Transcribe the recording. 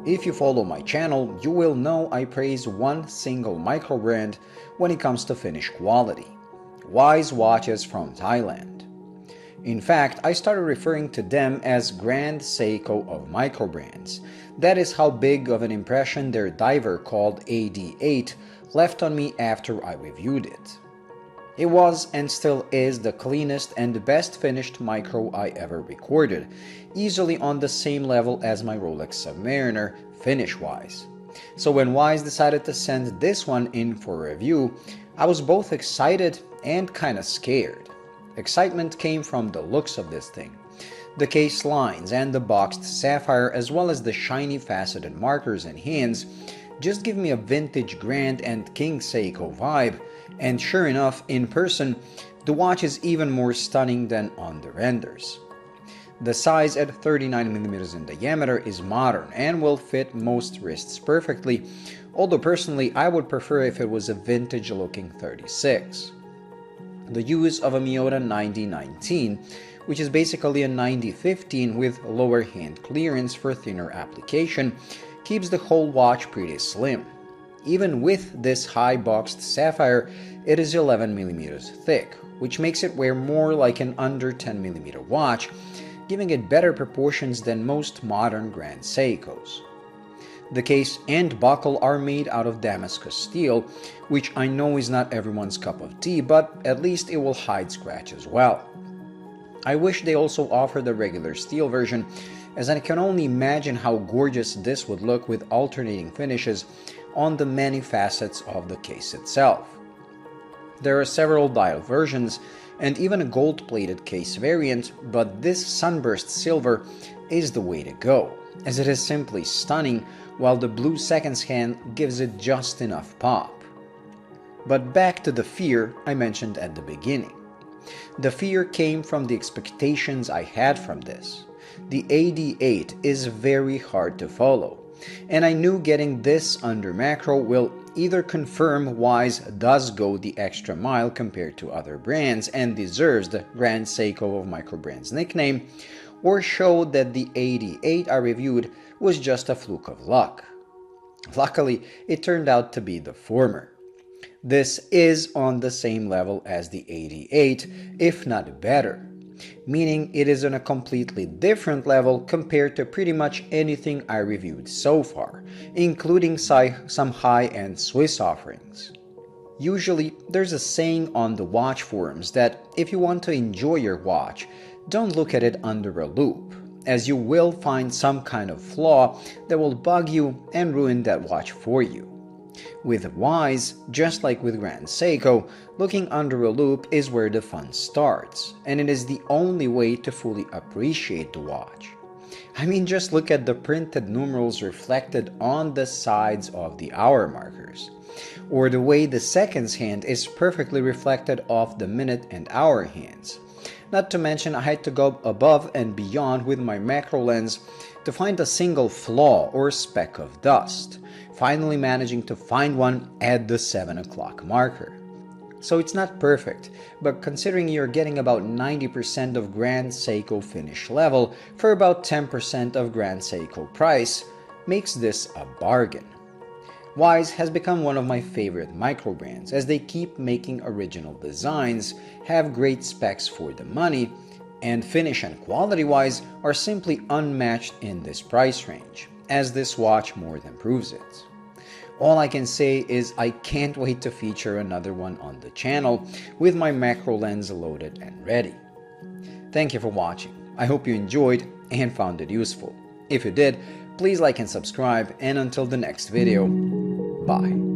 If you follow my channel, you will know I praise one single micro brand when it comes to finish quality: Wise watches from Thailand. In fact, I started referring to them as Grand Seiko of Microbrands. That is how big of an impression their diver called AD8 left on me after I reviewed it. It was and still is the cleanest and best finished micro I ever recorded, easily on the same level as my Rolex Submariner, finish-wise. So when Wise decided to send this one in for review, I was both excited and kinda scared. Excitement came from the looks of this thing. The case lines and the boxed sapphire, as well as the shiny faceted markers and hands, just give me a vintage Grand and King Seiko vibe, and sure enough, in person, the watch is even more stunning than on the renders. The size at 39mm in diameter is modern and will fit most wrists perfectly, although personally I would prefer if it was a vintage looking 36. The use of a Miyota 9019, which is basically a 9015 with lower hand clearance for thinner application, keeps the whole watch pretty slim. Even with this high boxed sapphire, it is 11mm thick, which makes it wear more like an under 10mm watch, giving it better proportions than most modern Grand Seikos. The case and buckle are made out of Damascus steel, which I know is not everyone's cup of tea, but at least it will hide scratches well. I wish they also offered the regular steel version, as I can only imagine how gorgeous this would look with alternating finishes on the many facets of the case itself. There are several dial versions and even a gold-plated case variant, but this sunburst silver is the way to go, as it is simply stunning, while the blue seconds hand gives it just enough pop. But back to the fear I mentioned at the beginning. The fear came from the expectations I had from this. The AD8 is very hard to follow, and I knew getting this under macro will either confirm Wise does go the extra mile compared to other brands and deserves the Grand Seiko of Microbrands nickname, or show that the AD8 I reviewed was just a fluke of luck. Luckily, it turned out to be the former. This is on the same level as the AD8, if not better, meaning it is on a completely different level compared to pretty much anything I reviewed so far, including some high-end Swiss offerings. Usually, there's a saying on the watch forums that if you want to enjoy your watch, don't look at it under a loupe, as you will find some kind of flaw that will bug you and ruin that watch for you. With Wise, just like with Grand Seiko, looking under a loupe is where the fun starts, and it is the only way to fully appreciate the watch. I mean, just look at the printed numerals reflected on the sides of the hour markers, or the way the seconds hand is perfectly reflected off the minute and hour hands. Not to mention, I had to go above and beyond with my macro lens to find a single flaw or speck of dust, finally managing to find one at the 7 o'clock marker. So it's not perfect, but considering you're getting about 90% of Grand Seiko finish level for about 10% of Grand Seiko price, makes this a bargain. Wise has become one of my favorite micro brands, as they keep making original designs, have great specs for the money, and finish and quality-wise are simply unmatched in this price range, as this watch more than proves it. All I can say is I can't wait to feature another one on the channel with my macro lens loaded and ready. Thank you for watching. I hope you enjoyed and found it useful. If you did, please like and subscribe, and until the next video, bye.